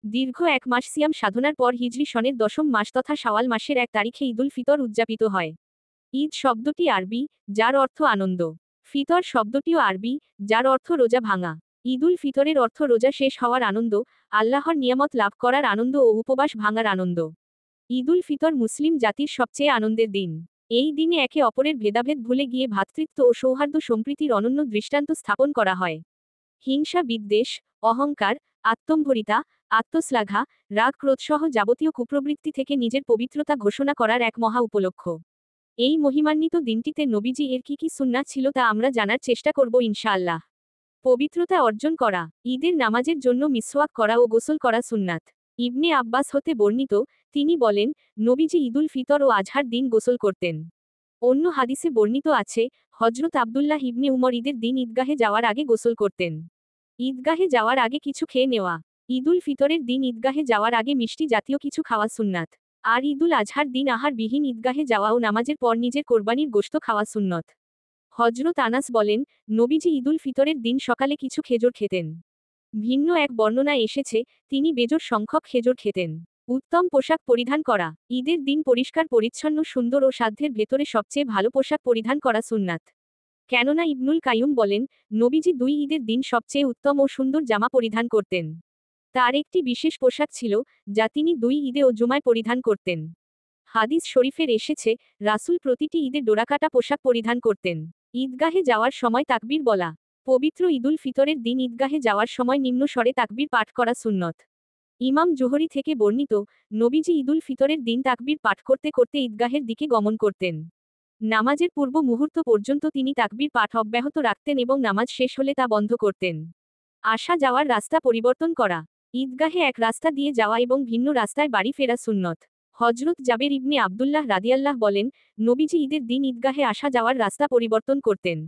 দীর্ঘ 1 মাস সিয়াম সাধনার পর হিজরি সনের 10ম মাস তথা শাওয়াল মাসের 1 তারিখে ঈদুল ফিতর উদযাপিত হয়। ঈদ শব্দটি আরবি, যার অর্থ আনন্দ। ফিতর শব্দটিও আরবি, যার অর্থ রোজা ভাঙা। ঈদুল ফিতরের অর্থ রোজা শেষ হওয়ার আনন্দ, আল্লাহর নিয়ামত লাভ করার আনন্দ ও উপবাস ভাঙার আনন্দ। ঈদুল ফিতর মুসলিম জাতির সবচেয়ে আনন্দের দিন। এই দিনে একে অপরের ভেদাভেদ ভুলে গিয়ে ভ্রাতৃত্ব ও সৌহার্দ্য সম্প্রীতির অনন্য দৃষ্টান্ত স্থাপন করা হয়। হিংসা বিদ্বেষ, অহংকার, আত্মম্ভরিতা, আত্মশ্লাঘা, রাগ ক্রোধসহ যাবতীয় কুপ্রবৃত্তি থেকে নিজের পবিত্রতা ঘোষণা করার এক মহা উপলক্ষ। এই মহিমান্বিত দিনটিতে নবীজি এর কি সুন্নাত ছিল তা আমরা জানার চেষ্টা করব ইনশাআল্লাহ। পবিত্রতা অর্জন করা, ঈদের নামাজের জন্য মিসওয়াক করা ও গোসল করা সুন্নাত। ইবনে আব্বাস হতে বর্ণিত, তিনি বলেন, নবীজি ঈদুল ফিতর ও আজহার দিন গোসল করতেন। অন্য হাদিসে বর্ণিত আছে, হজরত আব্দুল্লাহ ইবনে উমর ঈদের দিন ঈদগাহে যাওয়ার আগে গোসল করতেন। ঈদগাহে যাওয়ার আগে কিছু খেয়ে নেওয়া। ঈদুল ফিতরের দিন ঈদগাহে যাওয়ার আগে মিষ্টি জাতীয় কিছু খাওয়া সুন্নাত। আর ঈদুল আজহার দিন আহারবিহীন ঈদগাহে যাওয়া ও নামাজের পর নিজের কোরবানির গোশত খাওয়া সুন্নত। হজরত আনাস বলেন, নবীজি ঈদুল ফিতরের দিন সকালে কিছু খেজুর খেতেন। ভিন্ন এক বর্ণনায় এসেছে, তিনি বেজোড় সংখ্যক খেজুর খেতেন। উত্তম পোশাক পরিধান করা, ঈদের দিন পরিষ্কার পরিচ্ছন্ন সুন্দর ও সাধ্যের ভেতরে সবচেয়ে ভালো পোশাক পরিধান করা সুন্নাত। কেননা ইবনুল কাইয়ুম বলেন, নবীজি 2 ঈদের দিন সবচেয়ে উত্তম ও সুন্দর জামা পরিধান করতেন। তার একটি বিশেষ পোশাক ছিল, যা তিনি 2 ঈদে ও জুমায় পরিধান করতেন। হাদিস শরীফের এসেছে, রাসূল প্রতিটি ঈদে ডোরাকাটা পোশাক পরিধান করতেন। ঈদগাহে যাওয়ার সময় তাকবীর বলা। পবিত্র ঈদুল ফিতরের দিন ঈদগাহে যাওয়ার সময় নিম্ন স্বরে তাকবীর পাঠ করা সুন্নত। ইমাম জুহরি থেকে বর্ণিত, নবীজি ঈদুল ফিতরের দিন তাকবীর পাঠ করতে করতে ঈদগাহের দিকে গমন করতেন। নামাজের পূর্ব মুহূর্ত পর্যন্ত তিনি তাকবীর পাঠ অব্যাহত রাখতেন এবং নামাজ শেষ হলে তা বন্ধ করতেন। আসা যাওয়ার রাস্তা পরিবর্তন করা, ঈদগাহে এক রাস্তা দিয়ে যাওয়া এবং ভিন্ন রাস্তায় বাড়ি ফেরা সুন্নত। হজরত জাবের ইবনে আব্দুল্লাহ রাদিয়াল্লাহ বলেন, নবীজি ঈদের দিন ঈদগাহে আসা যাওয়ার রাস্তা পরিবর্তন করতেন।